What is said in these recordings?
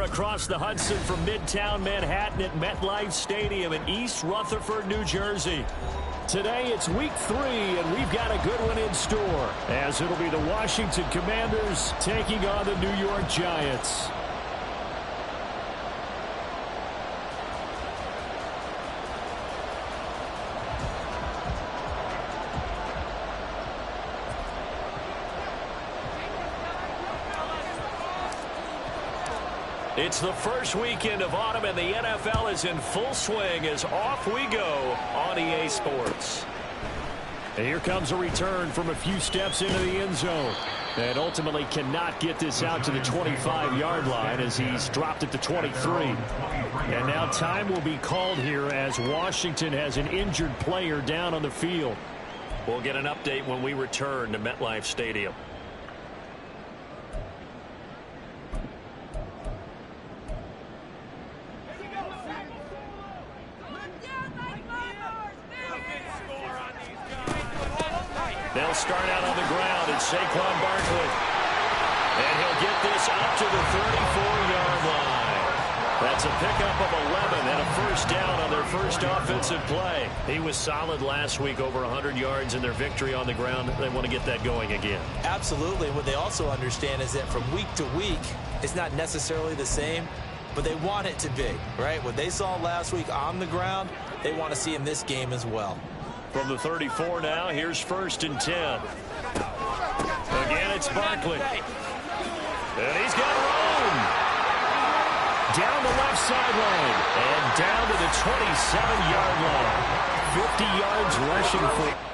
across the Hudson from Midtown Manhattan at MetLife Stadium in East Rutherford, New Jersey. Today it's week 3, and we've got a good one in store, as it'll be the Washington Commanders taking on the New York Giants. It's the first weekend of autumn, and the NFL is in full swing as off we go on EA Sports. And here comes a return from a few steps into the end zone. And ultimately cannot get this out to the 25-yard line as he's dropped at the 23. And now time will be called here as Washington has an injured player down on the field. We'll get an update when we return to MetLife Stadium. They'll start out on the ground, and Saquon Barkley. And he'll get this up to the 34-yard line. That's a pickup of 11 and a first down on their first offensive play. He was solid last week, over 100 yards in their victory on the ground. They want to get that going again. Absolutely. What they also understand is that from week to week, it's not necessarily the same, but they want it to be, right? What they saw last week on the ground, they want to see in this game as well. From the 34 now, here's 1st and 10. Again, it's Barkley. And he's got room. Down the left sideline. And down to the 27-yard line. 50 yards rushing for...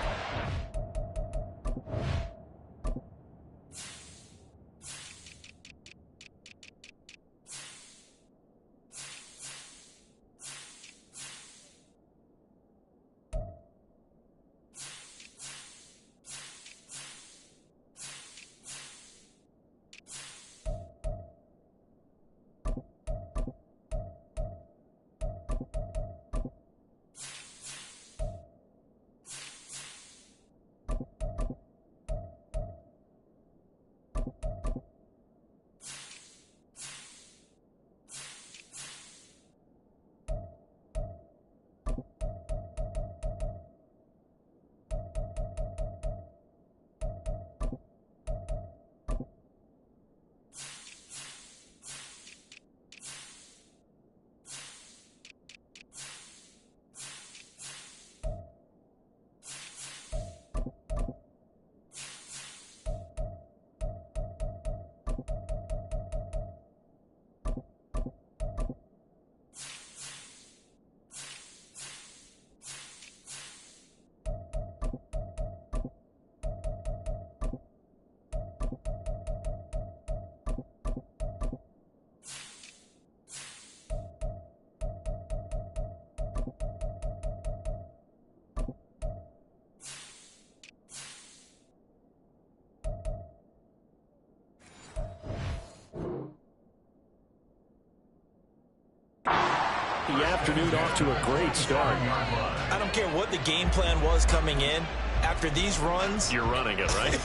The afternoon off to a great start. I don't care what the game plan was coming in. After these runs, you're running it, right?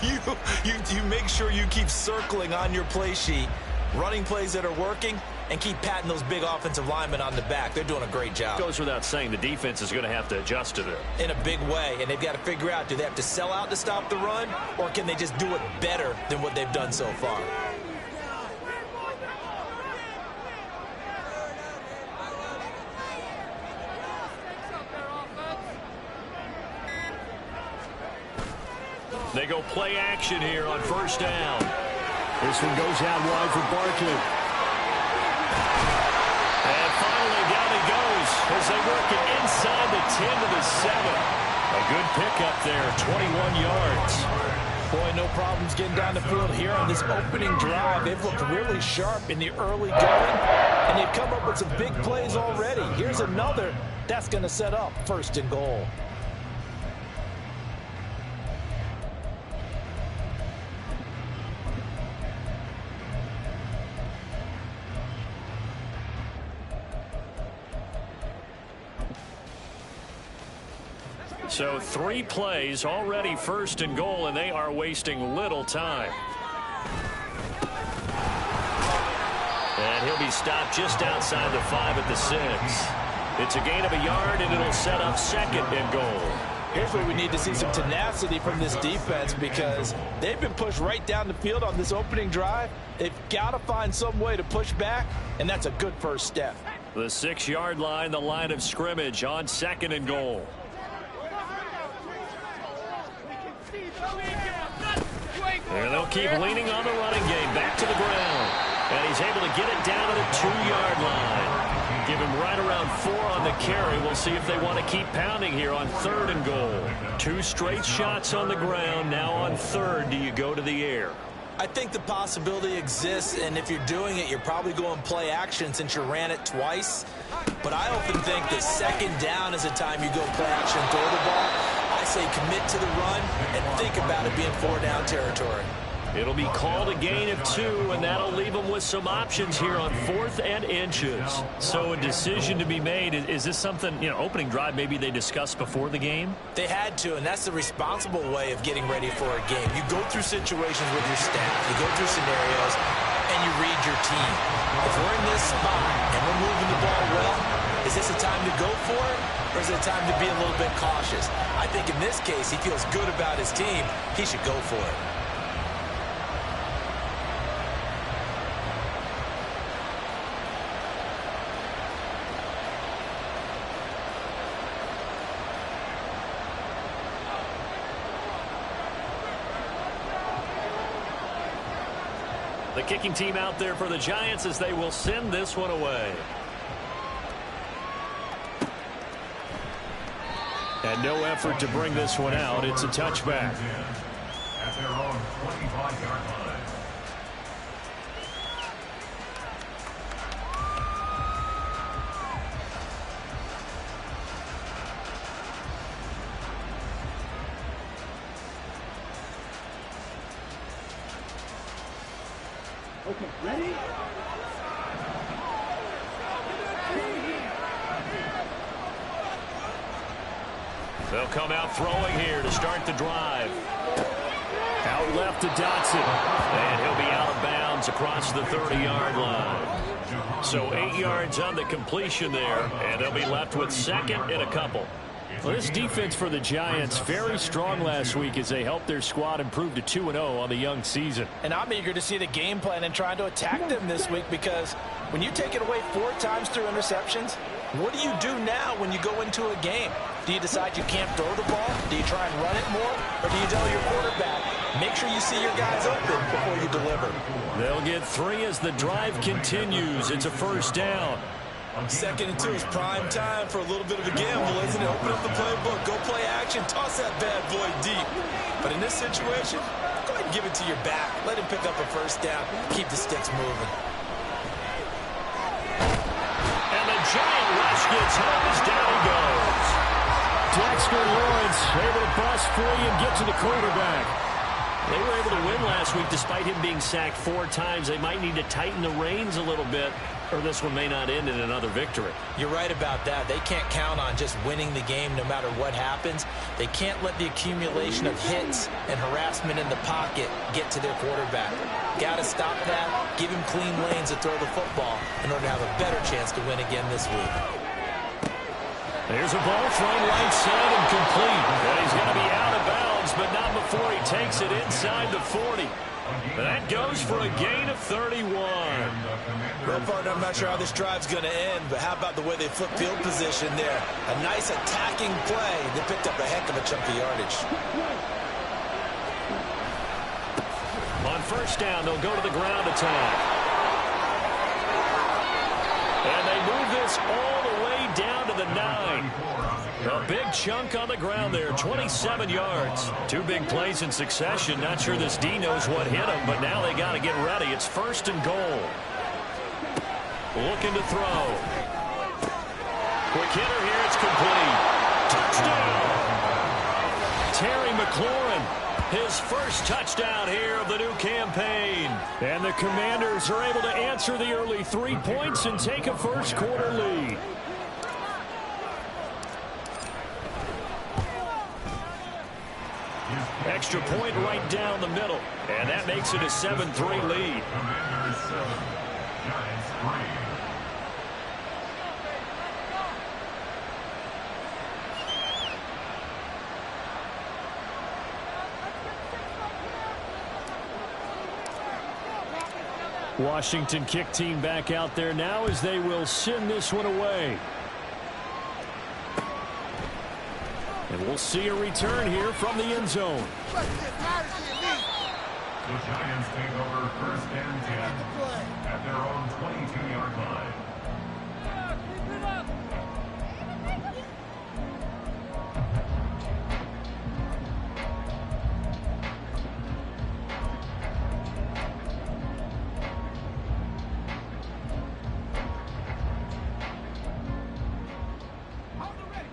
you make sure you keep circling on your play sheet, running plays that are working, and keep patting those big offensive linemen on the back. They're doing a great job. Goes without saying, the defense is going to have to adjust to it. In a big way, and they've got to figure out, do they have to sell out to stop the run, or can they just do it better than what they've done so far? They go play action here on 1st down. This one goes out wide for Barkley. And finally down he goes as they work it inside the 10 to the 7. A good pickup there, 21 yards. Boy, no problems getting down the field here on this opening drive. They've looked really sharp in the early going, and they've come up with some big plays already. Here's another that's going to set up 1st and goal. So 3 plays already 1st and goal, and they are wasting little time. And he'll be stopped just outside the 5 at the 6. It's a gain of a yard, and it'll set up 2nd and goal. Here's where we need to see some tenacity from this defense because they've been pushed right down the field on this opening drive. They've got to find some way to push back, and that's a good first step. The 6-yard line, the line of scrimmage on 2nd and goal. And they'll keep leaning on the running game. Back to the ground. And he's able to get it down to the 2-yard line. Give him right around 4 on the carry. We'll see if they want to keep pounding here on 3rd and goal. 2 straight shots on the ground. Now on 3rd, do you go to the air? I think the possibility exists, and if you're doing it, you're probably going play action since you ran it twice. But I often think that 2nd down is a time you go play action, throw the ball. I say commit to the run and think about it being 4-down territory. It'll be called a gain of 2, and that'll leave them with some options here on 4th and inches. So a decision to be made. Is this something, opening drive maybe they discussed before the game? They had to, and that's the responsible way of getting ready for a game. You go through situations with your staff. You go through scenarios, and you read your team. If we're in this spot and we're moving the ball well, is this a time to go for it, or is it a time to be a little bit cautious? I think in this case, he feels good about his team. He should go for it. The kicking team out there for the Giants as they will send this one away. And no effort to bring this one out. It's a touchback. At their own 25-yard line. Okay, ready? They'll come out throwing here to start the drive. Out left to Dotson. And he'll be out of bounds across the 30-yard line. So 8 yards on the completion there, and they'll be left with 2nd and a couple. Well, this defense for the Giants, very strong last week as they helped their squad improve to 2-0 on the young season. And I'm eager to see the game plan and trying to attack them this week because when you take it away 4 times through interceptions, what do you do now when you go into a game? Do you decide you can't throw the ball? Do you try and run it more? Or do you tell your quarterback, make sure you see your guys open before you deliver? They'll get 3 as the drive continues. It's a 1st down. 2nd and 2 is prime time for a little bit of a gamble, isn't it? Open up the playbook, go play action, toss that bad boy deep. But in this situation, go ahead and give it to your back. Let him pick up a 1st down. Keep the sticks moving. And the giant rush gets home as down he goes. Dexter Lawrence able to bust free and get to the quarterback. They were able to win last week despite him being sacked 4 times. They might need to tighten the reins a little bit, or this one may not end in another victory. You're right about that. They can't count on just winning the game no matter what happens. They can't let the accumulation of hits and harassment in the pocket get to their quarterback. Got to stop that, give him clean lanes to throw the football in order to have a better chance to win again this week. There's a ball thrown right side and complete. And he's going to be out of bounds, but not before he takes it inside the 40. That goes for a gain of 31. Well, partner, I'm not sure how this drive's going to end, but how about the way they flip field position there? A nice attacking play. They picked up a heck of a chunk of yardage. On 1st down, they'll go to the ground attack. And they move this all the way down to the 9. A big chunk on the ground there, 27 yards. 2 big plays in succession. Not sure this D knows what hit him, but now they got to get ready. It's 1st and goal. Looking to throw. Quick hitter here, it's complete. Touchdown! Terry McLaurin, his first touchdown here of the new campaign. And the Commanders are able to answer the early 3 points and take a 1st quarter lead. Extra point right down the middle, and that makes it a 7-3 lead. Washington kick team back out there now as they will send this one away. And we'll see a return here from the end zone. The Giants take over 1st and 10 at their own 22-yard line.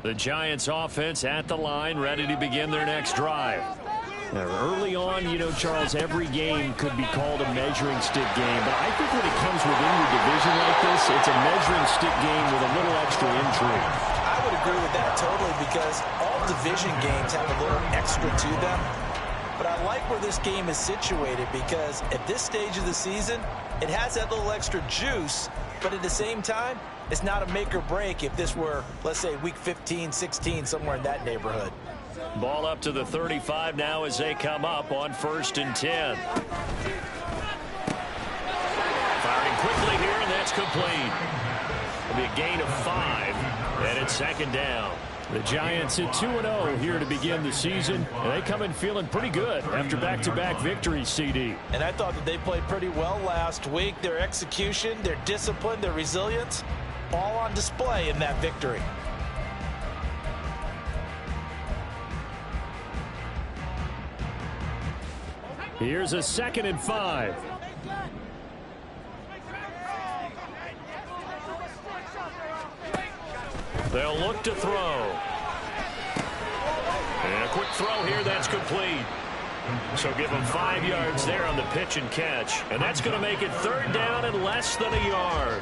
The Giants offense at the line, ready to begin their next drive. Now, early on, you know, Charles, every game could be called a measuring stick game, but I think when it comes within your division like this, it's a measuring stick game with a little extra intrigue. I would agree with that totally, because all division games have a little extra to them. But I like where this game is situated, because at this stage of the season, it has that little extra juice, but at the same time, it's not a make or break if this were, let's say, week 15, 16, somewhere in that neighborhood. Ball up to the 35 now as they come up on 1st and 10. Firing quickly here, and that's complete. It'll be a gain of 5, and it's 2nd down. The Giants at 2-0 here to begin the season, and they come in feeling pretty good after back-to-back victories, CD. And I thought that they played pretty well last week. Their execution, their discipline, their resilience, all on display in that victory. Here's a 2nd and 5. They'll look to throw. And a quick throw here, that's complete. So give them 5 yards there on the pitch and catch. And that's going to make it 3rd down and less than a yard.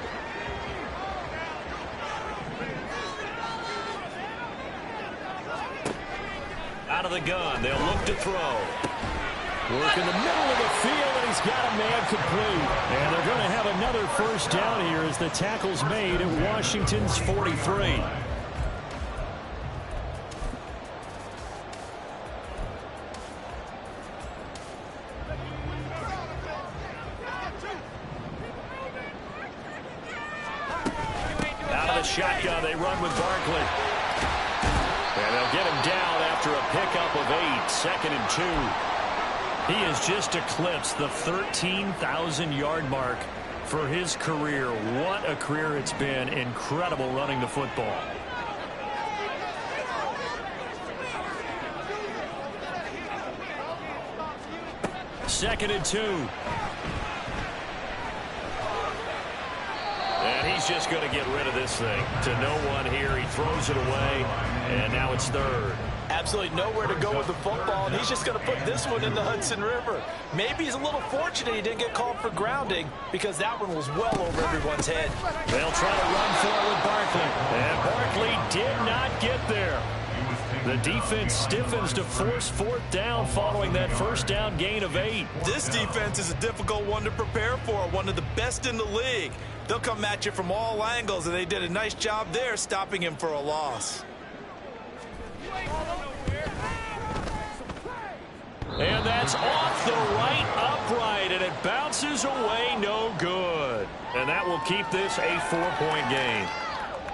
Out of the gun, they'll look to throw. Work in the middle of the field, and he's got a man complete. And they're going to have another 1st down here as the tackle's made at Washington's 43. Out of the shotgun, they run with Barkley. And they'll get him down after a pickup of 8, 2nd and 2. He has just eclipsed the 13,000-yard mark for his career. What a career it's been. Incredible running the football. Second and 2. And he's just going to get rid of this thing to no one here. He throws it away, and now it's 3rd. Absolutely nowhere to go with the football, and he's just going to put this one in the Hudson River. Maybe he's a little fortunate he didn't get called for grounding, because that one was well over everyone's head. They'll try to run for it with Barkley. And Barkley did not get there. The defense stiffens to force 4th down following that 1st down gain of 8. This defense is a difficult one to prepare for, one of the best in the league. They'll come at you from all angles, and they did a nice job there stopping him for a loss. And that's off the right upright, and it bounces away, no good. And that will keep this a 4-point game.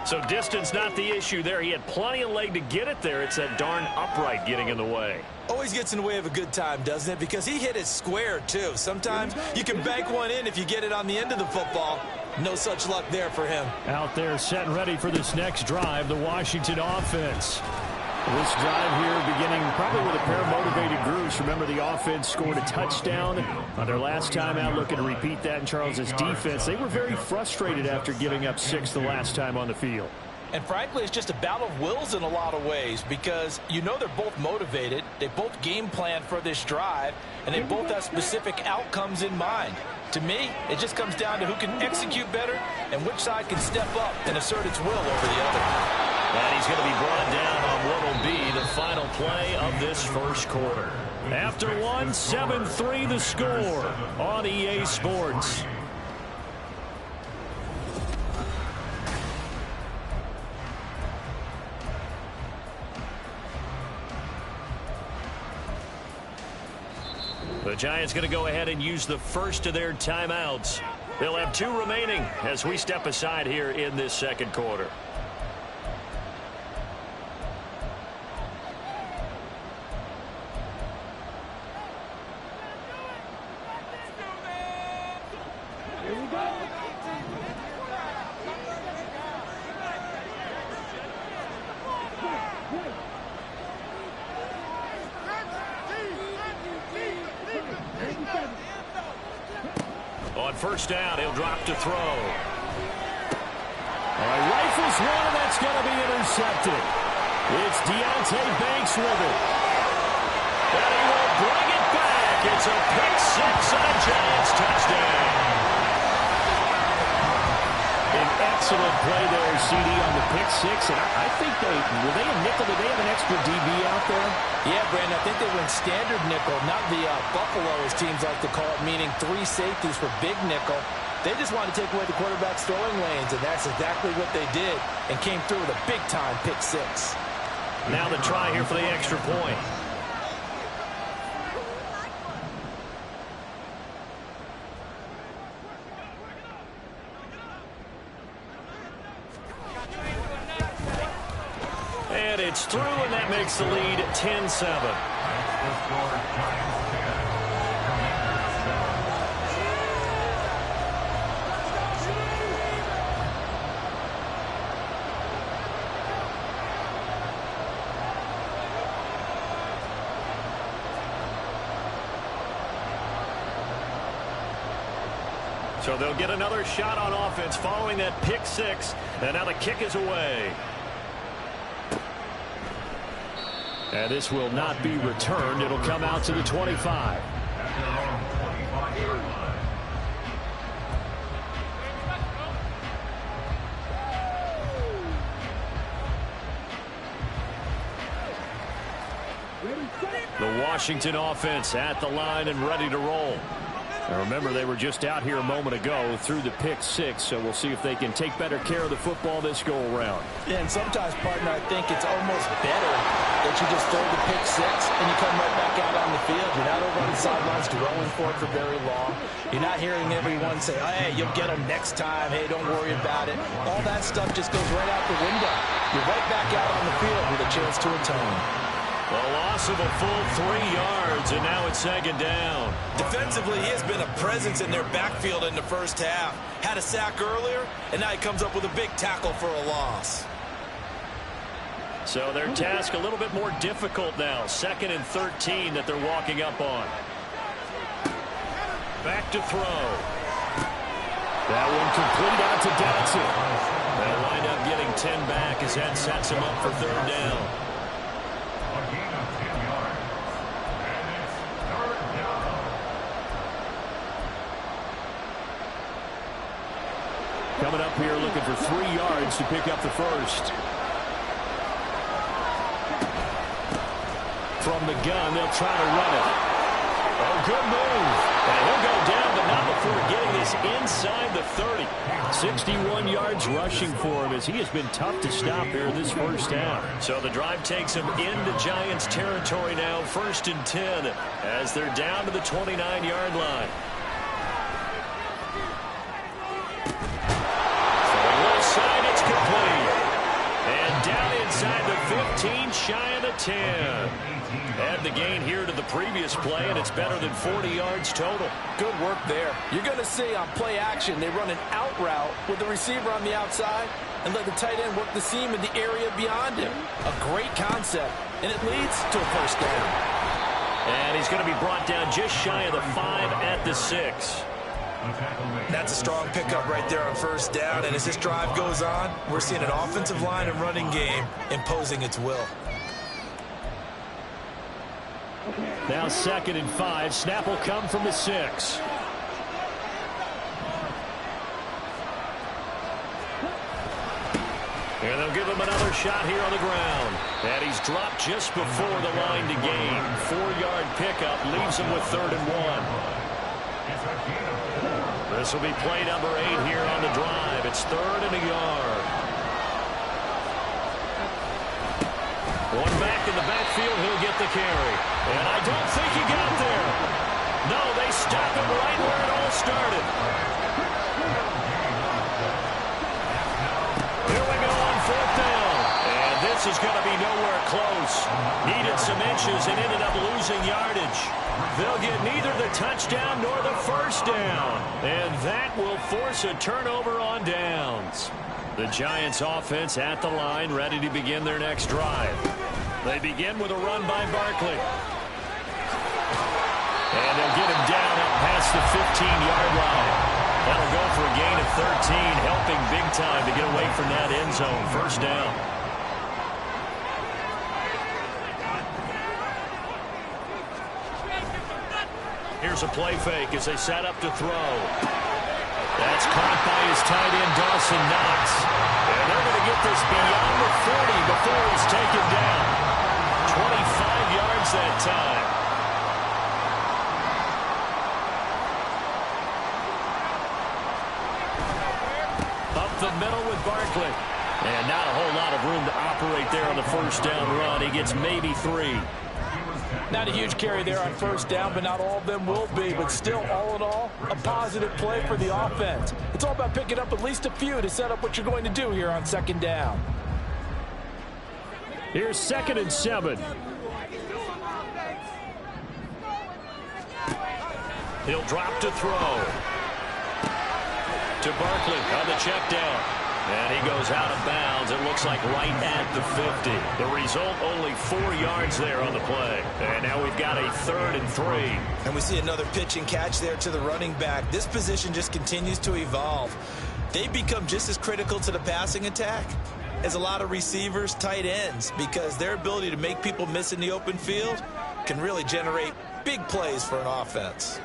So distance not the issue there. He had plenty of leg to get it there. It's that darn upright getting in the way. Always gets in the way of a good time, doesn't it? Because he hit it square, too. Sometimes you can bank one in if you get it on the end of the football. No such luck there for him. Out there set and ready for this next drive, the Washington offense. This drive here beginning probably with a pair of motivated groups. Remember, the offense scored a touchdown on their last time out, looking to repeat that in Charles's defense. They were very frustrated after giving up 6 the last time on the field. And frankly, it's just a battle of wills in a lot of ways, because you know they're both motivated. They both game plan for this drive, and they both have specific outcomes in mind. To me, it just comes down to who can execute better and which side can step up and assert its will over the other. And he's going to be brought down on what will be the final play of this 1st quarter. After one, 7-3 the score on EA Sports. Giants going to go ahead and use the first of their timeouts. They'll have 2 remaining as we step aside here in this second quarter. On first down, he'll drop to throw. Rifles one, and that's going to be intercepted. It's Deonte Banks with it. And he will bring it back. It's a pick 6 and a Giants touchdown. An excellent play there, CD, on the pick 6. And I think were they a nickel? Did they have an extra DB out there? Yeah, Brandon, I think they went standard nickel, not the Buffalo, as teams like to call it, meaning 3 safeties for big nickel. They just wanted to take away the quarterback's throwing lanes, and that's exactly what they did, and came through with a big-time pick 6. Now the try here for the extra point. And it's through, and that makes the lead 10-7. So they'll get another shot on offense following that pick 6, and now the kick is away. And this will not be returned. It'll come out to the 25. The Washington offense at the line and ready to roll. Now remember, they were just out here a moment ago through the pick 6, so we'll see if they can take better care of the football this go-around. Yeah, and sometimes, partner, I think it's almost better that you just throw the pick 6 and you come right back out on the field. You're not over on the sidelines dwelling for it for very long. You're not hearing everyone say, hey, you'll get them next time. Hey, don't worry about it. All that stuff just goes right out the window. You're right back out on the field with a chance to atone. A loss of a full 3 yards, and now it's second down. Defensively, he has been a presence in their backfield in the first half. Had a sack earlier, and now he comes up with a big tackle for a loss. So their task a little bit more difficult now. 2nd and 13 that they're walking up on. Back to throw. That one complete out to Dotson. They'll wind up getting 10 back as that sets him up for 3rd down. Coming up here looking for 3 yards to pick up the first. From the gun, they'll try to run it. Oh, good move. And he'll go down, but not before getting this inside the 30. 61 yards rushing for him as he has been tough to stop here this first half. So the drive takes him into Giants territory now, 1st and 10, as they're down to the 29-yard line. Side, it's complete. And down inside the 15, shy of the 10. Add the gain here to the previous play, and it's better than 40 yards total. Good work there. You're going to see on play action, they run an out route with the receiver on the outside and let the tight end work the seam in the area beyond him. A great concept, and it leads to a first down. And he's going to be brought down just shy of the 5 at the 6. That's a strong pickup right there on first down, and as this drive goes on, we're seeing an offensive line and running game imposing its will. Now 2nd and 5. Snap will come from the 6. And they'll give him another shot here on the ground. And he's dropped just before the line to gain. 4-yard pickup leaves him with 3rd and 1. This will be play number 8 here on the drive. It's 3rd and a yard. One back in the backfield, he'll get the carry. And I don't think he got there. No, they stop him right where it all started. Here we go on 4th down. And this is going to be nowhere close. Needed some inches and ended up losing yardage. They'll get neither the touchdown nor the first down. And that will force a turnover on downs. The Giants offense at the line, ready to begin their next drive. They begin with a run by Barkley. And they'll get him down up past the 15-yard line. That'll go for a gain of 13, helping big time to get away from that end zone. First down. Here's a play fake as they set up to throw. That's caught by his tight end, Dawson Knox. And they're going to get this beyond the 40 before he's taken down. 25 yards that time. Up the middle with Barkley. And not a whole lot of room to operate there on the first down run. He gets maybe 3. Not a huge carry there on first down, but not all of them will be. But still, all in all, a positive play for the offense. It's all about picking up at least a few to set up what you're going to do here on 2nd down. Here's 2nd and 7. He'll drop to throw. To Barkley on the check down. And he goes out of bounds, it looks like right at the 50. The result, only 4 yards there on the play. And now we've got a 3rd and 3. And we see another pitch and catch there to the running back. This position just continues to evolve. They become just as critical to the passing attack as a lot of receivers, tight ends, because their ability to make people miss in the open field can really generate big plays for an offense.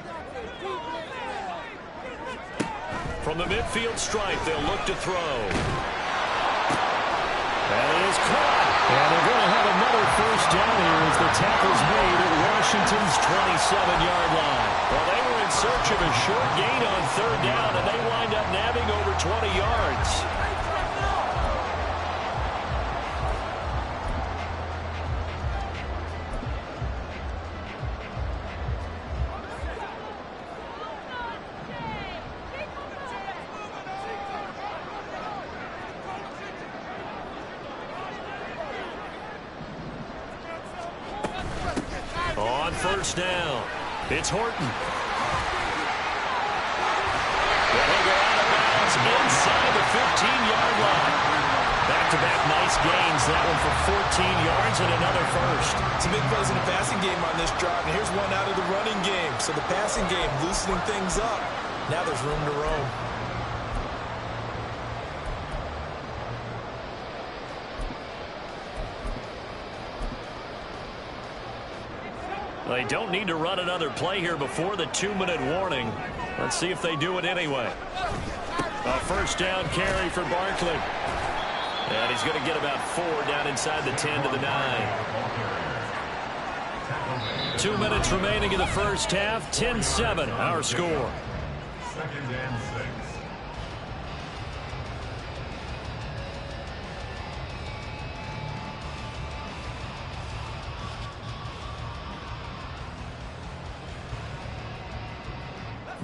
From the midfield stripe, they'll look to throw. And it is caught. And they're going to have another first down here as the tackle's made at Washington's 27-yard line. Well, they were in search of a short gain on 3rd down, and they wind up nabbing over 20 yards. On first down, it's Horton. They'll go out of bounds inside the 15-yard line. Back-to-back nice gains, that one for 14 yards and another first. Some big plays in the passing game on this drive, and here's one out of the running game. So the passing game loosening things up. Now there's room to roam. They don't need to run another play here before the 2-minute warning. Let's see if they do it anyway. A first down carry for Barkley. And he's going to get about 4 down inside the 10 to the 9. 2 minutes remaining in the first half. 10-7, our score. 2nd and 6.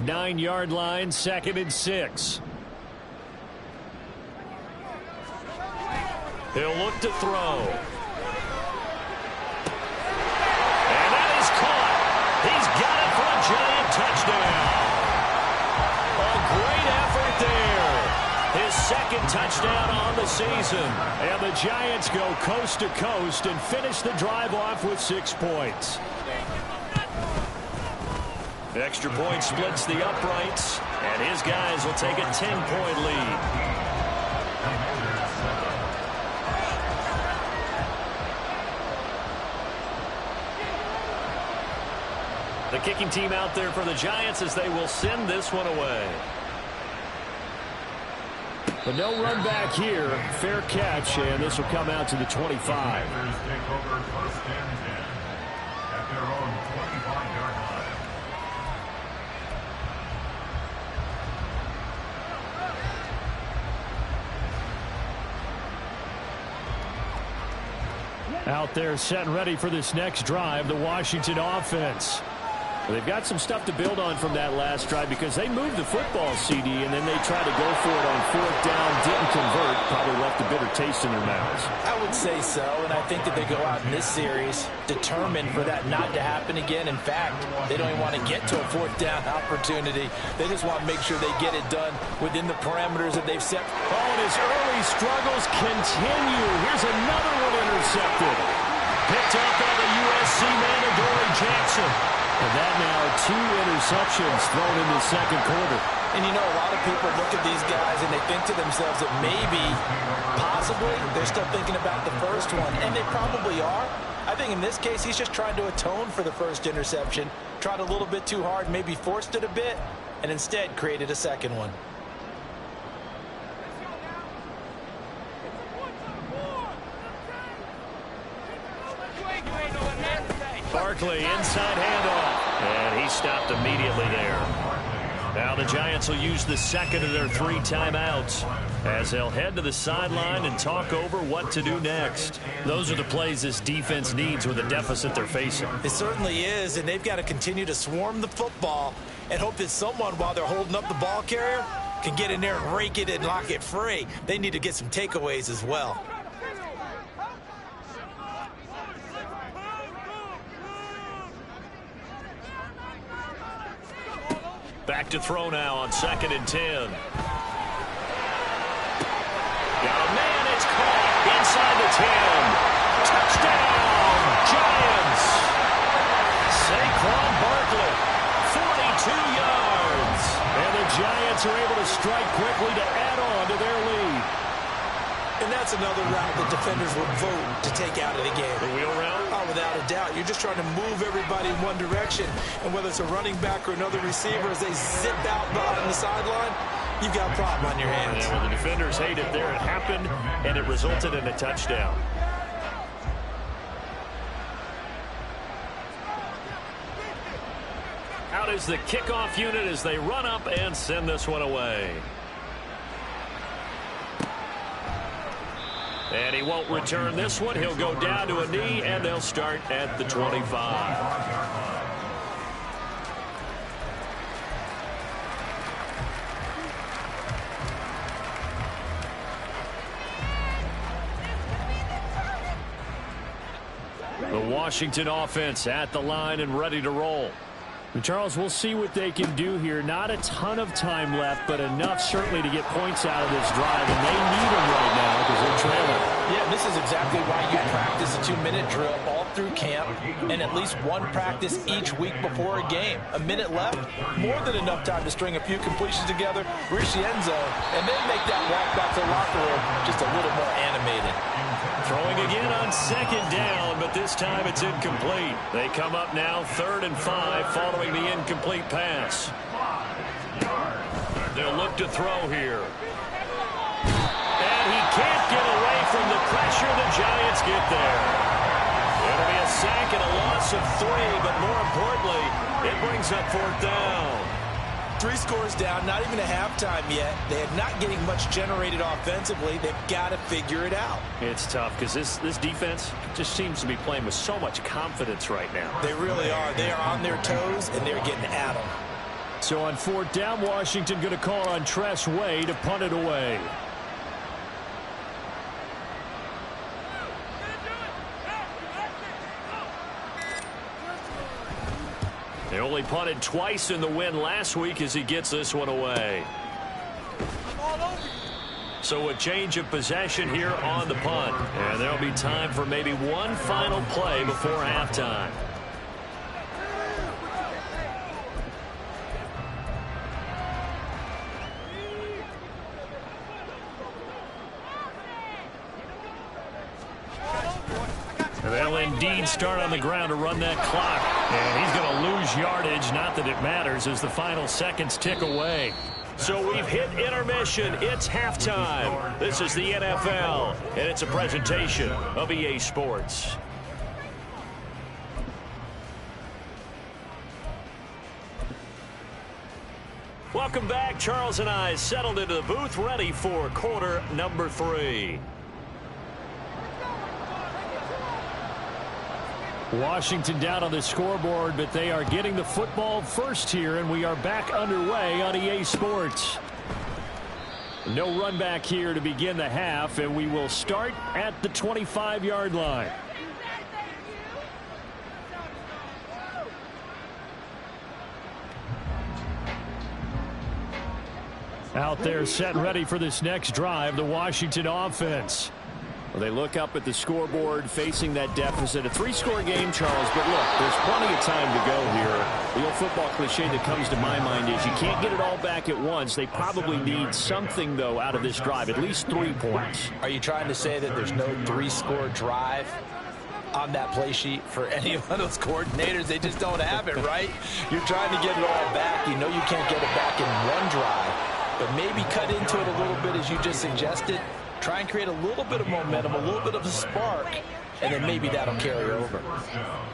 Nine-yard line, 2nd and 6. He'll look to throw. And that is caught. He's got it for a giant touchdown. A great effort there. His 2nd touchdown on the season. And the Giants go coast to coast and finish the drive off with 6 points. Extra point splits the uprights, and his guys will take a 10-point lead. The kicking team out there for the Giants as they will send this one away. But no run back here. Fair catch, and this will come out to the 25. Take over 1st and 10 at their own 25-yard line. Out there set and ready for this next drive, the Washington offense. They've got some stuff to build on from that last drive because they moved the football, CD, and then they tried to go for it on 4th down, didn't convert, probably left a bitter taste in their mouths. I would say so, and I think that they go out in this series determined for that not to happen again. In fact, they don't even want to get to a 4th down opportunity. They just want to make sure they get it done within the parameters that they've set. Oh, and his early struggles continue. Here's another one intercepted. Picked up by the USC man, Adoree Jackson. And that now 2 interceptions thrown in the second quarter. And you know, a lot of people look at these guys and they think to themselves that maybe, possibly, they're still thinking about the first one. And they probably are. I think in this case, he's just trying to atone for the first interception. Tried a little bit too hard, maybe forced it a bit, and instead created a second one. Barkley, inside handoff, and he stopped immediately there. Now the Giants will use the second of their 3 timeouts as they'll head to the sideline and talk over what to do next. Those are the plays this defense needs with the deficit they're facing. It certainly is, and they've got to continue to swarm the football and hope that someone, while they're holding up the ball carrier, can get in there and rake it and lock it free. They need to get some takeaways as well. Back to throw now on 2nd and 10. Got a man, it's caught inside the 10. Touchdown, Giants. Saquon Barkley, 42 yards. And the Giants are able to strike quickly to add on to their lead. And that's another route that defenders would vote to take out of the game. The wheel route? Oh, without a doubt. You're just trying to move everybody in one direction. And whether it's a running back or another receiver, as they zip out behind the sideline, you've got a problem on your hands. Yeah, well, the defenders hate it there. It happened, and it resulted in a touchdown. Out is the kickoff unit as they run up and send this one away. And he won't return this one. He'll go down to a knee, and they'll start at the 25. The Washington offense at the line and ready to roll. And Charles, we'll see what they can do here. Not a ton of time left, but enough certainly to get points out of this drive, and they need them right now because they're trailing. Yeah, this is exactly why you practice a 2-minute drill all through camp and at least one practice each week before a game. A minute left, more than enough time to string a few completions together, reach the end zone, and then make that walk back to the locker room just a little more animated. Throwing again on 2nd down, but this time it's incomplete. They come up now 3rd and 5 following the incomplete pass. They'll look to throw here. And he can't get away from the pressure. The Giants get there. It'll be a sack and a loss of 3, but more importantly, it brings up 4th down. 3 scores down, not even a halftime yet. They are not getting much generated offensively. They've got to figure it out. It's tough because this defense just seems to be playing with so much confidence right now. They really are. They are on their toes, and they're getting at them. So on 4th down, Washington going to call on Tress Way to punt it away. They only punted twice in the win last week as he gets this one away. So a change of possession here on the punt. And there'll be time for maybe one final play before halftime. They'll indeed start on the ground to run that clock. And he's going to lose yardage. Not that it matters as the final seconds tick away. So we've hit intermission. It's halftime. This is the NFL, and it's a presentation of EA Sports. Welcome back. Charles and I settled into the booth, ready for quarter number 3. Washington down on the scoreboard, but they are getting the football first here, and we are back underway on EA Sports. No run back here to begin the half, and we will start at the 25-yard line. Out there set and ready for this next drive, the Washington offense. Well, they look up at the scoreboard facing that deficit. A 3-score game, Charles, but look, there's plenty of time to go here. The old football cliche that comes to my mind is you can't get it all back at once. They probably need something, though, out of this drive, at least 3 points. Are you trying to say that there's no 3-score drive on that play sheet for any of those coordinators? They just don't have it, right? You're trying to get it all back. You know you can't get it back in one drive, but maybe cut into it a little bit as you just suggested. Try and create a little bit of momentum, a little bit of a spark, and then maybe that'll carry over.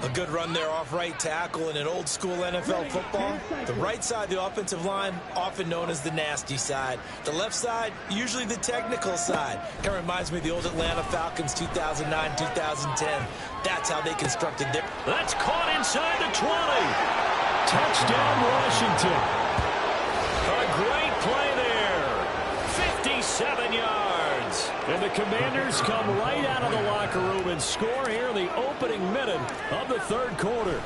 A good run there off right tackle in an old school NFL football. The right side of the offensive line, often known as the nasty side. The left side, usually the technical side. Kind of reminds me of the old Atlanta Falcons 2009, 2010. That's how they constructed their... That's caught inside the 20. Touchdown, Washington. A great play there. 57 yards. And the Commanders come right out of the locker room and score here in the opening minute of the third quarter.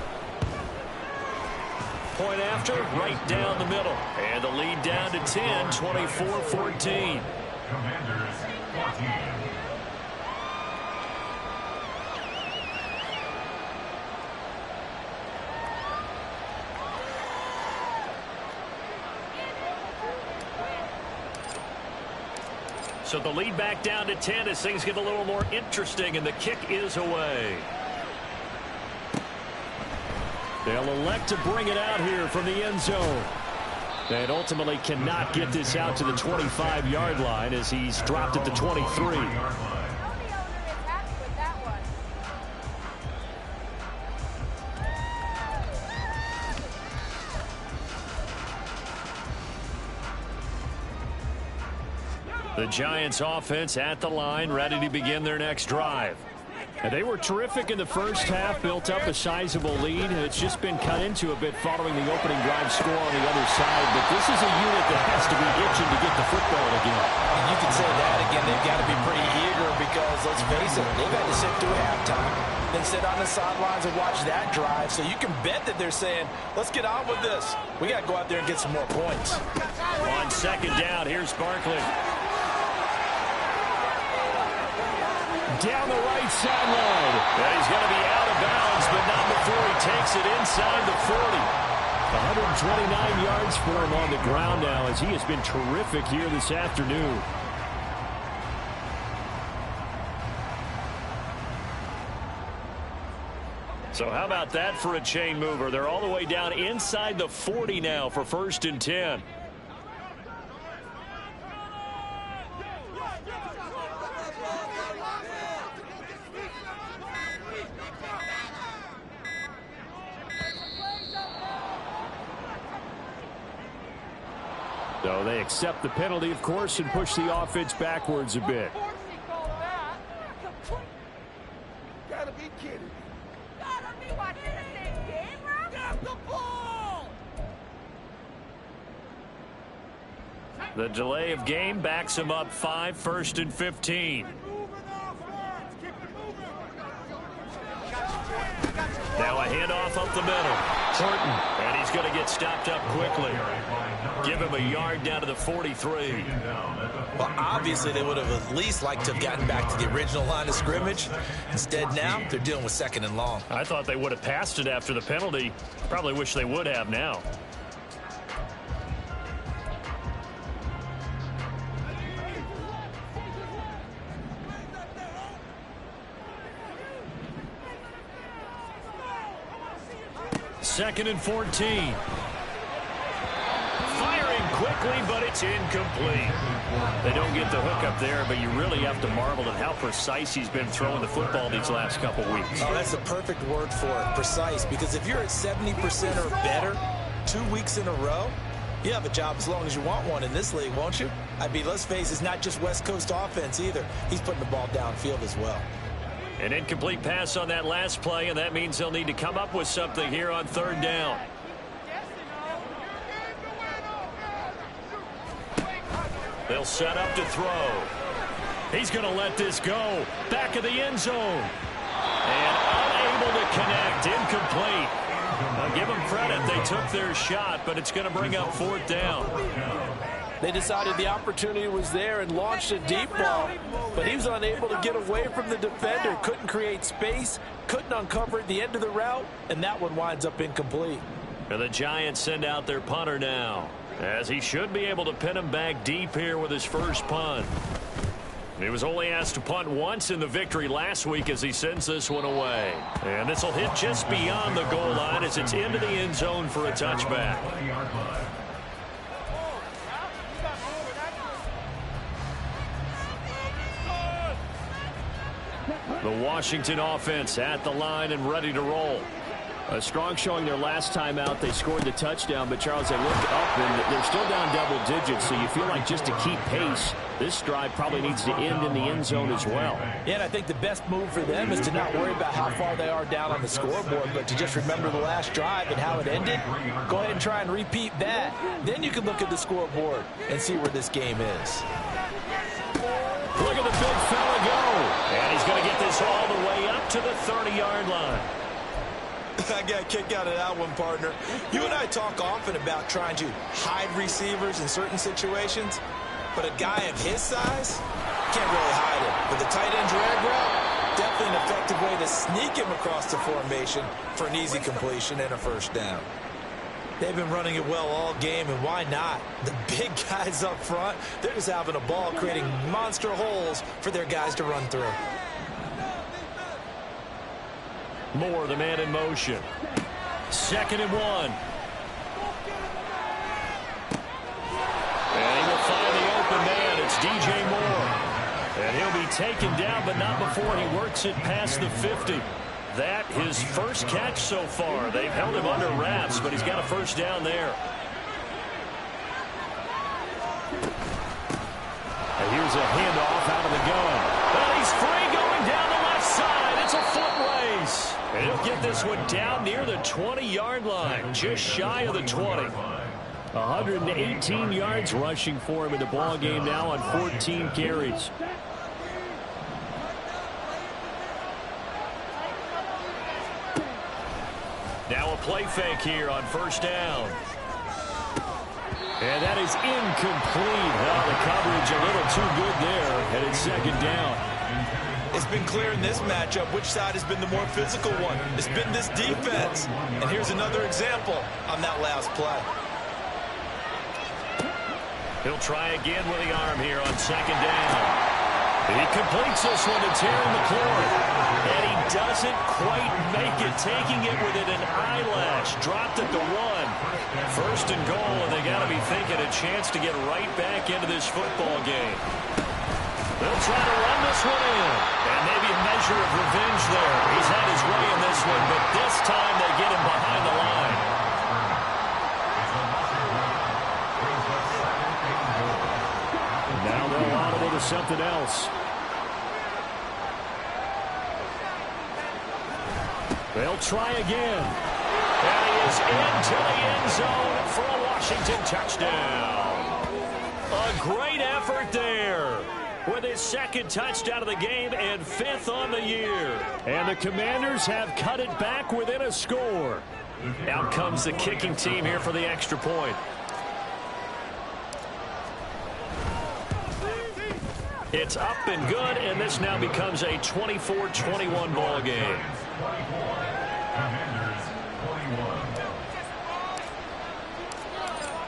Point after, right down the middle. And the lead down to 10, 24-14. Commanders 14. So the lead back down to 10 as things get a little more interesting, and the kick is away. They'll elect to bring it out here from the end zone. And ultimately cannot get this out to the 25-yard line as he's dropped at the 23. The Giants offense at the line, ready to begin their next drive. And they were terrific in the first half, built up a sizable lead. It's just been cut into a bit following the opening drive score on the other side. But this is a unit that has to be itching to get the football again. And you can say that again. They've got to be pretty eager because, let's face it, they've had to sit through halftime, then sit on the sidelines and watch that drive. So you can bet that they're saying, let's get on with this. We got to go out there and get some more points. On second down, here's Barkley. Down the right sideline. And he's going to be out of bounds, but not before he takes it inside the 40. 129 yards for him on the ground now as he has been terrific here this afternoon. So how about that for a chain mover? They're all the way down inside the 40 now for 1st and 10. So they accept the penalty, of course, and push the offense backwards a bit. Gotta be kidding me. Gotta be watching the same game, bro. Got the ball! The delay of game backs him up 5, 1st and 15. Now a handoff up the middle. Horton, and he's going to get stopped up quickly. Give him a yard down to the 43. Well, obviously they would have at least liked to have gotten back to the original line of scrimmage. Instead now, they're dealing with 2nd and long. I thought they would have passed it after the penalty. Probably wish they would have now. Second and 14. Firing quickly, but it's incomplete. They don't get the hook up there, but you really have to marvel at how precise he's been throwing the football these last couple weeks. Oh, that's the perfect word for it, precise, because if you're at 70% or better 2 weeks in a row, you have a job as long as you want one in this league, won't you? I mean, let's face it, it's not just West Coast offense either. He's putting the ball downfield as well. An incomplete pass on that last play, and that means they'll need to come up with something here on third down. They'll set up to throw. He's going to let this go. Back of the end zone. And unable to connect. Incomplete. I'll give them credit. They took their shot, but it's going to bring up fourth down. They decided the opportunity was there and launched a deep ball, but he was unable to get away from the defender. Couldn't create space, couldn't uncover at the end of the route, and that one winds up incomplete. And the Giants send out their punter now, as he should be able to pin him back deep here with his first punt. He was only asked to punt once in the victory last week as he sends this one away. And this will hit just beyond the goal line as it's into the end zone for a touchback. The Washington offense at the line and ready to roll. A strong showing their last time out. They scored the touchdown, but Charles, they look up and they're still down double digits, so you feel like just to keep pace, this drive probably needs to end in the end zone as well. Yeah, and I think the best move for them is to not worry about how far they are down on the scoreboard, but to just remember the last drive and how it ended. Go ahead and try and repeat that. Then you can look at the scoreboard and see where this game is. Look at the big fella go. And he's going to get this all the way up to the 30-yard line. I got a kick out of that one, partner. You and I talk often about trying to hide receivers in certain situations, but a guy of his size can't really hide it. With a tight end drag route, definitely an effective way to sneak him across the formation for an easy completion and a first down. They've been running it well all game, and why not? The big guys up front, they're just having a ball, creating monster holes for their guys to run through. Moore, the man in motion. 2nd and 1. And he will find the open man. It's DJ Moore. And he'll be taken down, but not before he works it past the 50. That his first catch so far. They've held him under wraps, but he's got a first down there. And here's a handoff out of the gun. And he's free going down the left side. It's a foot race. And he'll get this one down near the 20-yard line, just shy of the 20. 118 yards rushing for him in the ball game now on 14 carries. Now a play fake here on first down. And that is incomplete. Well, the coverage a little too good there, and it's 2nd down. It's been clear in this matchup which side has been the more physical one. It's been this defense. And here's another example on that last play. He'll try again with the arm here on 2nd down. He completes this one to Terry McLaurin. And he doesn't quite make it, taking it within an eyelash. Dropped at the 1. 1st and goal, and they got to be thinking a chance to get right back into this football game. They'll try to run this one in. And maybe a measure of revenge there. He's had his way in this one, but this time they get him behind the line. Now they'll audible to something else. They'll try again. And he is into the end zone for a Washington touchdown. A great effort there with his 2nd touchdown of the game and 5th on the year. And the Commanders have cut it back within a score. Out comes the kicking team here for the extra point. It's up and good, and this now becomes a 24-21 ball game.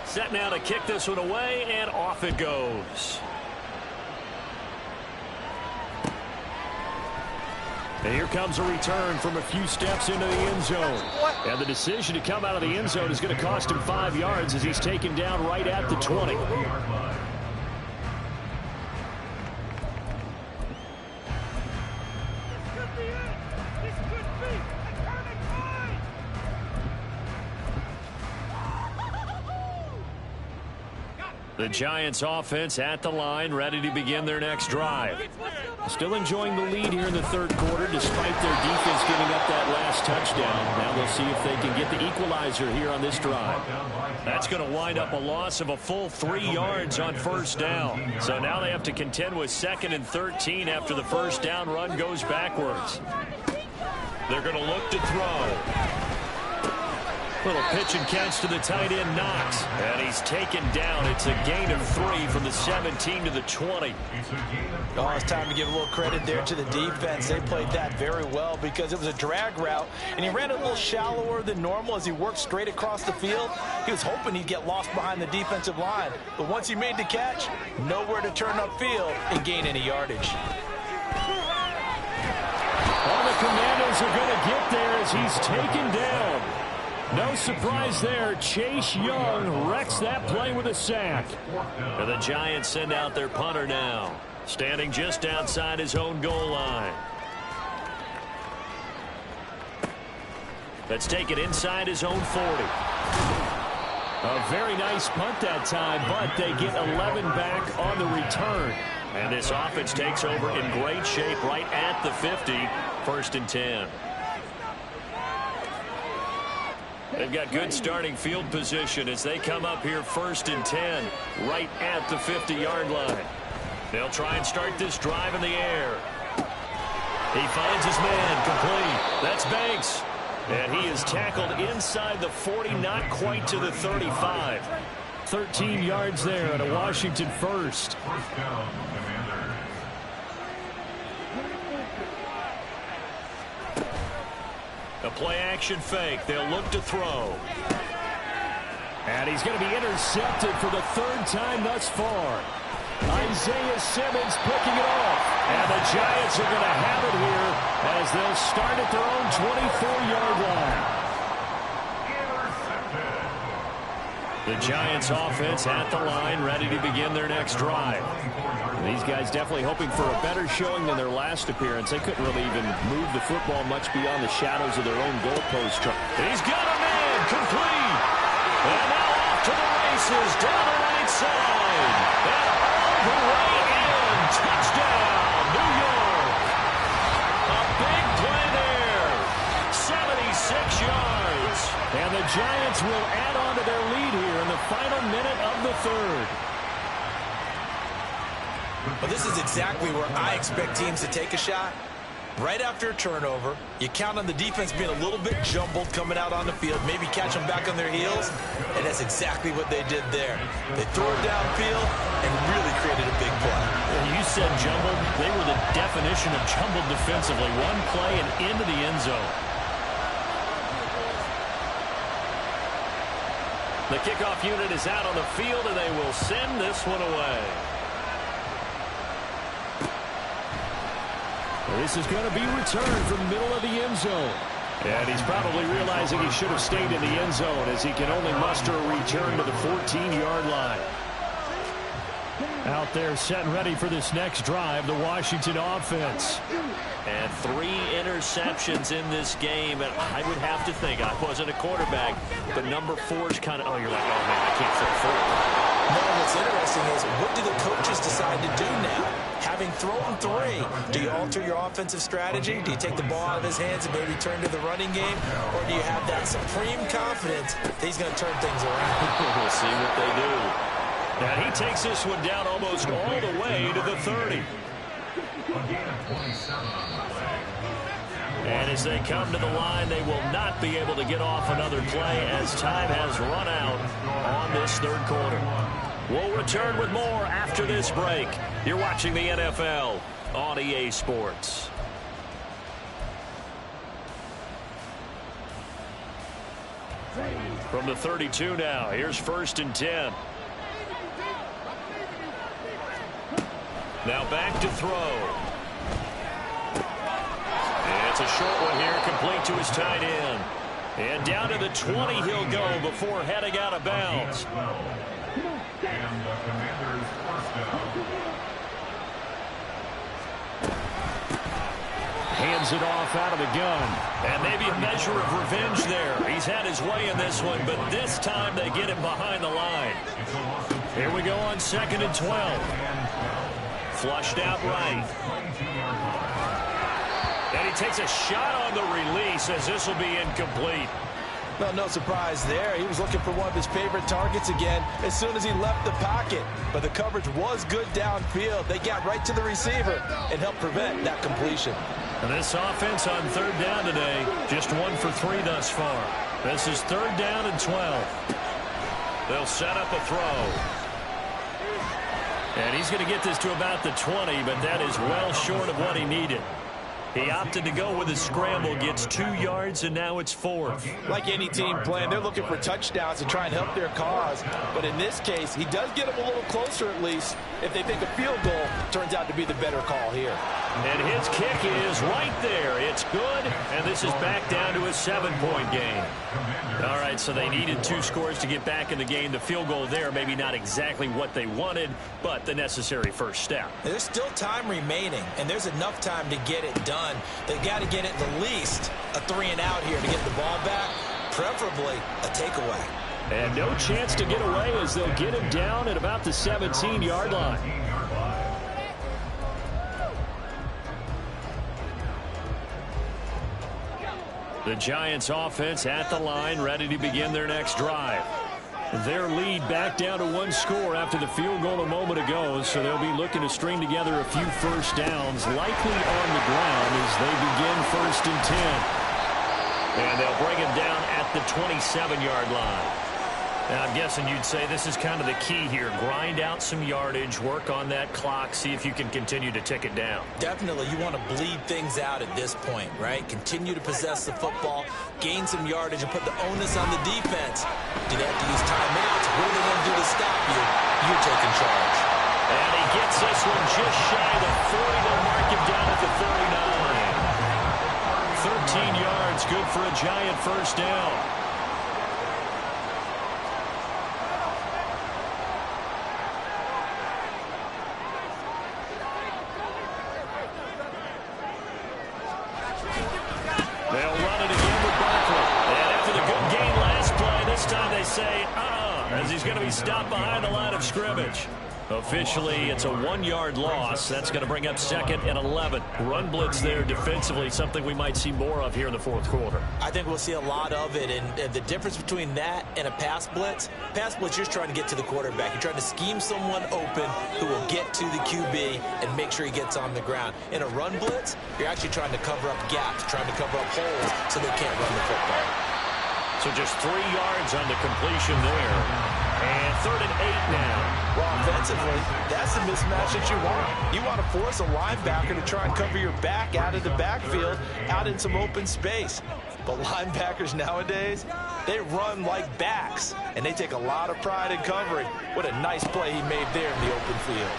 Set now to kick this one away, and off it goes. And here comes a return from a few steps into the end zone. And the decision to come out of the end zone is going to cost him 5 yards as he's taken down right at the 20. The Giants offense at the line, ready to begin their next drive. Still enjoying the lead here in the third quarter, despite their defense giving up that last touchdown. Now they'll see if they can get the equalizer here on this drive. That's going to wind up a loss of a full 3 yards on first down. So now they have to contend with 2nd and 13 after the first down run goes backwards. They're going to look to throw. Little pitch and catch to the tight end, Knox. And he's taken down. It's a gain of 3 from the 17 to the 20. Oh, it's time to give a little credit there to the defense. They played that very well because it was a drag route, and he ran a little shallower than normal as he worked straight across the field. He was hoping he'd get lost behind the defensive line. But once he made the catch, nowhere to turn upfield and gain any yardage. All the Commanders are going to get there as he's taken down. No surprise there. Chase Young wrecks that play with a sack. And the Giants send out their punter now, standing just outside his own goal line. Let's take it inside his own 40. A very nice punt that time, but they get 11 back on the return. And this offense takes over in great shape right at the 50. 1st and 10. They've got good starting field position as they come up here 1st and 10 right at the 50-yard line. They'll try and start this drive in the air. He finds his man complete. That's Banks. And he is tackled inside the 40, not quite to the 35. 13 yards there at a Washington first. First down, Commanders. A play-action fake. They'll look to throw. And he's going to be intercepted for the 3rd time thus far. Isaiah Simmons picking it off. And the Giants are going to have it here as they'll start at their own 24-yard line. The Giants offense at the line, ready to begin their next drive. And these guys definitely hoping for a better showing than their last appearance. They couldn't really even move the football much beyond the shadows of their own goalpost. He's got a man complete. And now off to the races down the right side. And all the way in. Touchdown, New York. A big play there. 76 yards. And the Giants will add on to their lead here in the final minute of the 3rd. Well, this is exactly where I expect teams to take a shot. Right after a turnover, you count on the defense being a little bit jumbled coming out on the field, maybe catch them back on their heels, and that's exactly what they did there. They threw it downfield and really created a big play. Well, you said jumbled. They were the definition of jumbled defensively. One play and into the end zone. The kickoff unit is out on the field, and they will send this one away. This is going to be returned from the middle of the end zone. And he's probably realizing he should have stayed in the end zone as he can only muster a return to the 14-yard line. Out there set and ready for this next drive, the Washington offense. And 3 interceptions in this game, and I would have to think, I wasn't a quarterback, but number 4 is kind of, oh, you're like, oh, man, I can't throw 4. No, what's interesting is, what do the coaches decide to do now? Having thrown 3, do you alter your offensive strategy? Do you take the ball out of his hands and maybe turn to the running game? Or do you have that supreme confidence that he's going to turn things around? We'll see what they do. And he takes this one down almost all the way to the 30. And as they come to the line, they will not be able to get off another play as time has run out on this 3rd quarter. We'll return with more after this break. You're watching the NFL on EA Sports. From the 32 now, here's 1st and 10. Now back to throw. It's a short one here, complete to his tight end. And down to the 20 he'll go before heading out of bounds. And the Commanders' first down. Hands it off out of the gun. And maybe a measure of revenge there. He's had his way in this one, but this time they get him behind the line. It's a loss of Here we go on 2nd and 12. Flushed out right. And he takes a shot on the release as this will be incomplete. Well, no surprise there. He was looking for one of his favorite targets again as soon as he left the pocket. But the coverage was good downfield. They got right to the receiver and helped prevent that completion. And this offense on 3rd down today, just 1 for 3 thus far. This is 3rd down and 12. They'll set up a throw. And he's going to get this to about the 20, but that is well short of what he needed. He opted to go with a scramble, gets 2 yards, and now it's 4th. Like any team playing, they're looking for touchdowns to try and help their cause. But in this case, he does get them a little closer at least if they think a field goal turns out to be the better call here. And his kick is right there. It's good, and this is back down to a 7-point game. All right, so they needed 2 scores to get back in the game. The field goal there, maybe not exactly what they wanted, but the necessary first step. There's still time remaining, and there's enough time to get it done. They've got to get at least a 3-and-out here to get the ball back, preferably a takeaway. And no chance to get away as they'll get him down at about the 17-yard line. The Giants offense at the line, ready to begin their next drive. Their lead back down to 1 score after the field goal a moment ago, so they'll be looking to string together a few first downs, likely on the ground as they begin 1st and 10. And they'll bring him down at the 27-yard line. Now, I'm guessing you'd say this is kind of the key here. Grind out some yardage, work on that clock, see if you can continue to tick it down. Definitely, you want to bleed things out at this point, right? Continue to possess the football, gain some yardage, and put the onus on the defense. Do they have to use timeouts? What are they going to do to stop you? You're taking charge. And he gets this one just shy of the 40. They'll mark him down at the 39. 13 yards, good for a Giant first down. As he's going to be stopped behind the line of scrimmage. Officially, it's a 1-yard loss. That's going to bring up 2nd and 11. Run blitz there defensively, something we might see more of here in the 4th quarter. I think we'll see a lot of it, and the difference between that and a pass blitz, you're just trying to get to the quarterback. You're trying to scheme someone open who will get to the QB and make sure he gets on the ground. In a run blitz, you're actually trying to cover up gaps, trying to cover up holes so they can't run the football. So just 3 yards on the completion there. And 3rd and 8 now. Well, offensively, that's the mismatch that you want. You want to force a linebacker to try and cover your back out of the backfield, out in some open space. But linebackers nowadays, they run like backs, and they take a lot of pride in covering. What a nice play he made there in the open field.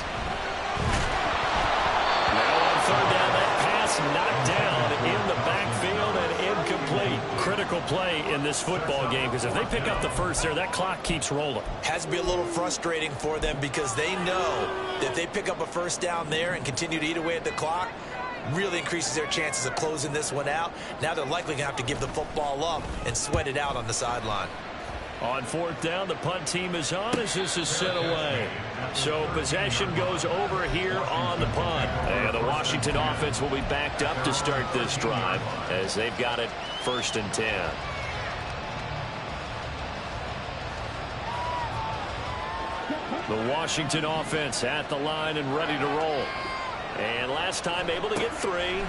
Now on 3rd down, that pass knocked down in the backfield and incomplete. Critical play in this football game because if they pick up the first there, that clock keeps rolling. Has to be a little frustrating for them because they know that if they pick up a first down there and continue to eat away at the clock, really increases their chances of closing this one out. Now they're likely going to have to give the football up and sweat it out on the sideline. On 4th down, the punt team is on as this is sent away. So possession goes over here on the punt. And the Washington offense will be backed up to start this drive as they've got it 1st and 10. The Washington offense at the line and ready to roll. And last time able to get 3.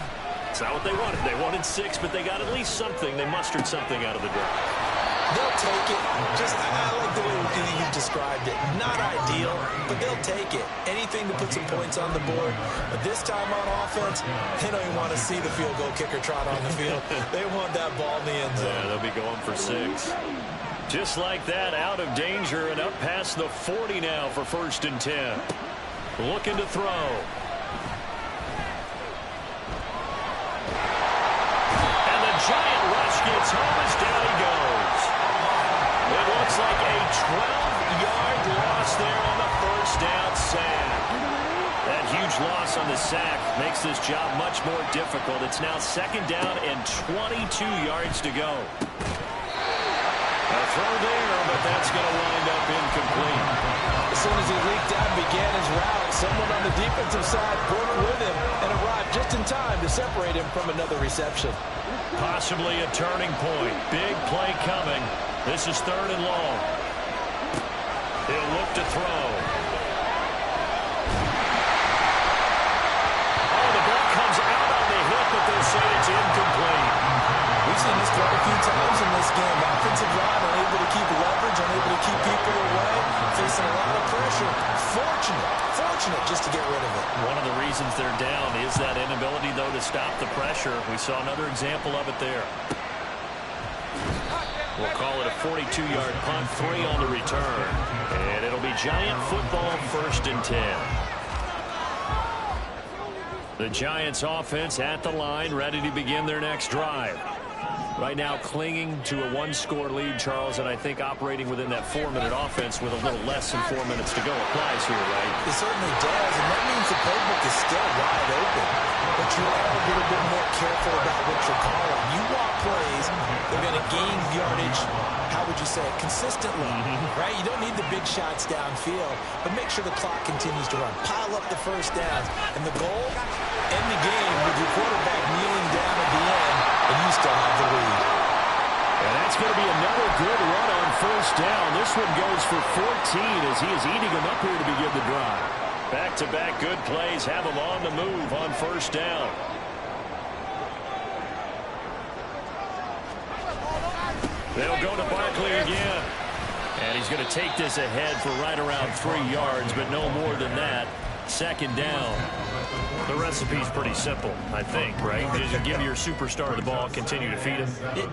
It's not what they wanted. They wanted 6, but they got at least something. They mustered something out of the drive. They'll take it. I like the way you described it. Not ideal, but they'll take it. Anything to put some points on the board. But this time on offense, they don't even want to see the field goal kicker trot on the field. They want that ball in the end zone. Yeah, they'll be going for 6. Just like that, out of danger and up past the 40 now for 1st and 10. Looking to throw. And the Giant rush gets home as down he goes. It looks like a 12-yard loss there on the first down sack. That huge loss on the sack makes this job much more difficult. It's now 2nd down and 22 yards to go. A throw there, but that's going to wind up incomplete. soon as he leaked out and began his route, someone on the defensive side broke with him and arrived just in time to separate him from another reception. Possibly a turning point. Big play coming. This is 3rd and long. He'll look to throw. Oh, the ball comes out on the hit, but they'll say it's incomplete. We've seen this quite a few times in this game. Offensive line unable to keep leverage, unable to keep people away, facing a lot of pressure. Fortunate just to get rid of it. One of the reasons they're down is that inability, though, to stop the pressure. We saw another example of it there. We'll call it a 42-yard punt, 3 on the return. And it'll be Giant football, 1st and 10. The Giants offense at the line, ready to begin their next drive. Right now clinging to a 1-score lead, Charles, and I think operating within that 4-minute offense with a little less than 4 minutes to go applies here, right? It certainly does, and that means the playbook is still wide open. But you are a little bit more careful about what you're calling. You want plays, they're going to gain yardage, how would you say it, consistently, right? You don't need the big shots downfield, but make sure the clock continues to run. Pile up the first downs, and the goal, end the game with your quarterback kneeling down at the end, and you still have the lead. And that's going to be another good run on 1st down. This one goes for 14 as he is eating them up here to begin the drive. Back-to-back good plays have him on the move on 1st down. They'll go to Barkley again. And he's going to take this ahead for right around 3 yards, but no more than that. 2nd down. The recipe's pretty simple, I think, right? Just give your superstar the ball, continue to feed him.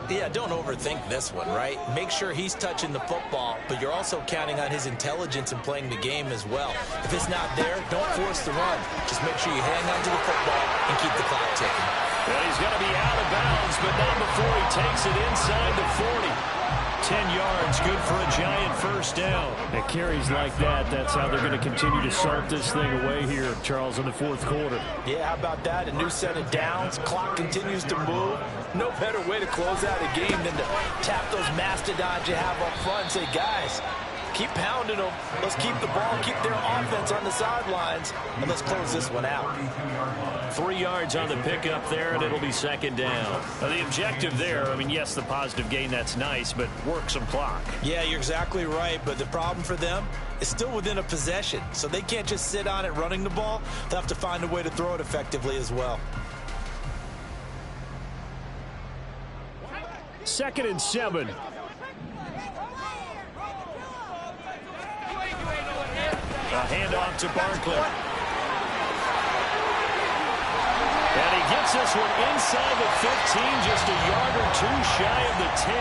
Yeah, don't overthink this one, right? Make sure he's touching the football, but you're also counting on his intelligence in playing the game as well. If it's not there, don't force the run. Just make sure you hang on to the football and keep the clock ticking. Well, he's going to be out of bounds, but not before he takes it inside the 40. 10 yards, good for a Giant 1st down. At carries like that, that's how they're going to continue to start this thing away here, Charles, in the 4th quarter. Yeah, how about that? A new set of downs. Clock continues to move. No better way to close out a game than to tap those mastodons you have up front and say, guys, keep pounding them. Let's keep the ball, keep their offense on the sidelines, and let's close this one out. 3 yards on the pickup there, and it'll be 2nd down. Now, the objective there, I mean, yes, the positive gain, that's nice, but work some clock. Yeah, you're exactly right, but the problem for them is still within a possession, so they can't just sit on it running the ball. They'll have to find a way to throw it effectively as well. 2nd and 7. A handoff to Barkley. And he gets this one inside the 15, just a yard or 2 shy of the 10.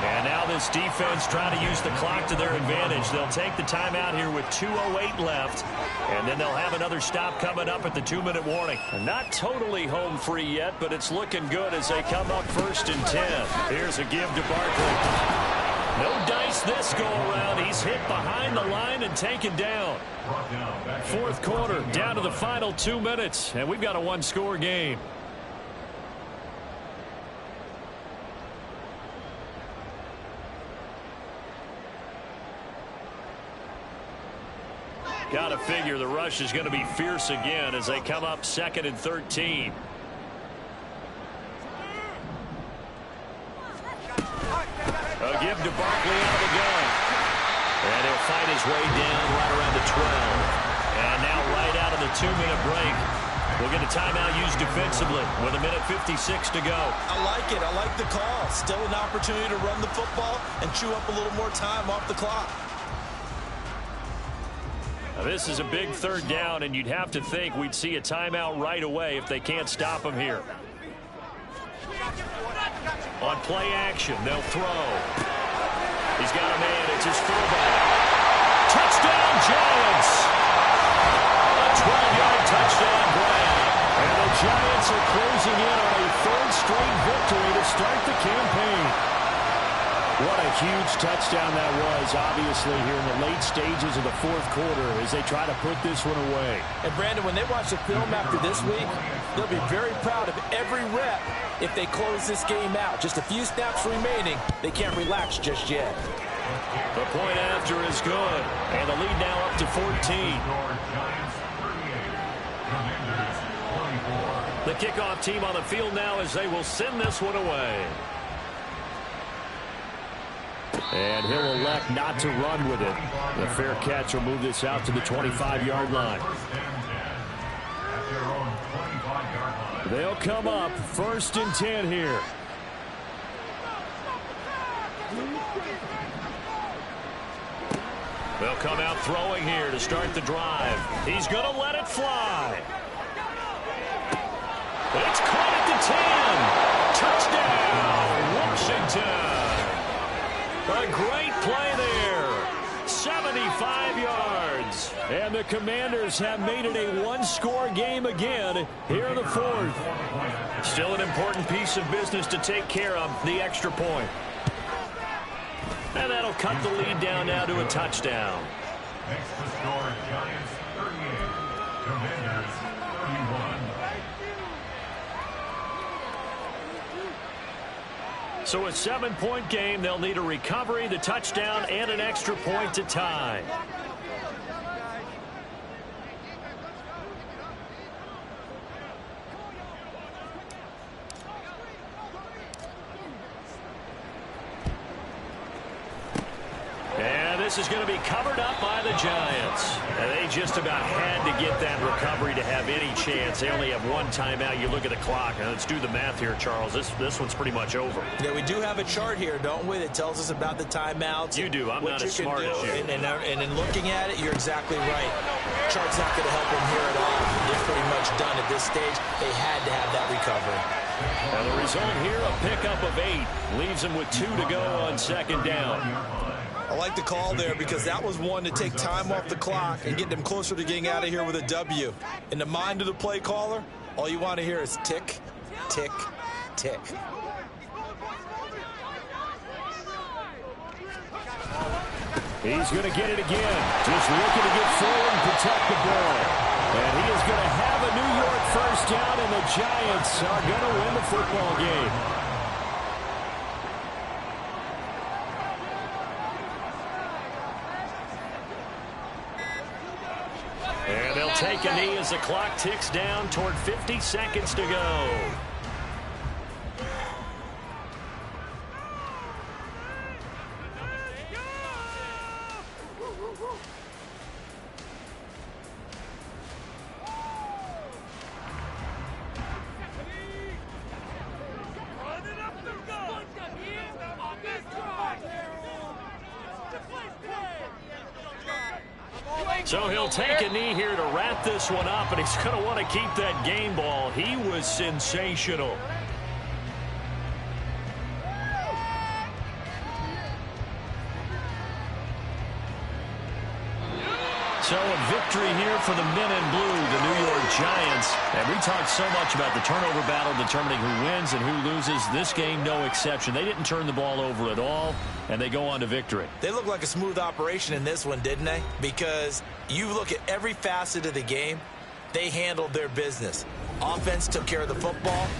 And now this defense trying to use the clock to their advantage. They'll take the timeout here with 2:08 left. And then they'll have another stop coming up at the 2-minute warning. Not totally home free yet, but it's looking good as they come up 1st and 10. Here's a give to Barkley. No dice this go-around. He's hit behind the line and taken down. 4th quarter, down to the final 2 minutes, and we've got a 1-score game. Got to figure the rush is going to be fierce again as they come up 2nd and 13. A give to Barkley out of the gun. And he'll fight his way down right around the 12. And now right out of the 2-minute break, we'll get a timeout used defensively with 1:56 to go. I like it. I like the call. Still an opportunity to run the football and chew up a little more time off the clock. Now, this is a big 3rd down, and you'd have to think we'd see a timeout right away if they can't stop him here. On play action, they'll throw. He's got a man. It's his fullback. Touchdown, Giants! A 12-yard touchdown grab. And the Giants are closing in on a 3rd straight victory to start the campaign. What a huge touchdown that was, obviously, here in the late stages of the 4th quarter as they try to put this one away. And, Brandon, when they watch the film after this week, they'll be very proud of every rep if they close this game out. Just a few snaps remaining. They can't relax just yet. The point after is good. And the lead now up to 14. The kickoff team on the field now as they will send this one away. And he'll elect not to run with it. The fair catch will move this out to the 25-yard line. They'll come up 1st and 10 here. They'll come out throwing here to start the drive. He's going to let it fly. It's caught at the 10. Touchdown, Washington. A great play there. 75 yards. And the Commanders have made it a one-score game again here in the 4th. Still an important piece of business to take care of, the extra point. And that'll cut the lead down now to a touchdown. Next to score, Giants 38, Commanders 31. So a 7-point game. They'll need a recovery, the touchdown, and an extra point to tie. And this is going to be covered up by the Giants. And they just about had to get that recovery to have any chance. They only have one timeout. You look at the clock. Now let's do the math here, Charles. This one's pretty much over. Yeah, we do have a chart here, don't we, that tells us about the timeouts. You do. I'm not as smart as you. And in looking at it, you're exactly right. Chart's not going to help them here at all. They're pretty much done at this stage. They had to have that recovery. And the result here, a pickup of 8. Leaves them with 2 to go on 2nd down. I like the call there because that was one to take time off the clock and get them closer to getting out of here with a W. In the mind of the play caller, all you want to hear is tick, tick, tick. He's going to get it again. Just looking to get forward and protect the ball. And he is going to have a New York 1st down, and the Giants are going to win the football game. And they'll take a knee as the clock ticks down toward 50 seconds to go. So he'll take a knee here to wrap this one up, and he's going to want to keep that game ball. He was sensational. So a victory here for the men in blue, the New York Giants. And we talked so much about the turnover battle determining who wins and who loses. This game, no exception. They didn't turn the ball over at all, and they go on to victory. They look like a smooth operation in this one, didn't they? Because you look at every facet of the game, they handled their business. Offense took care of the football.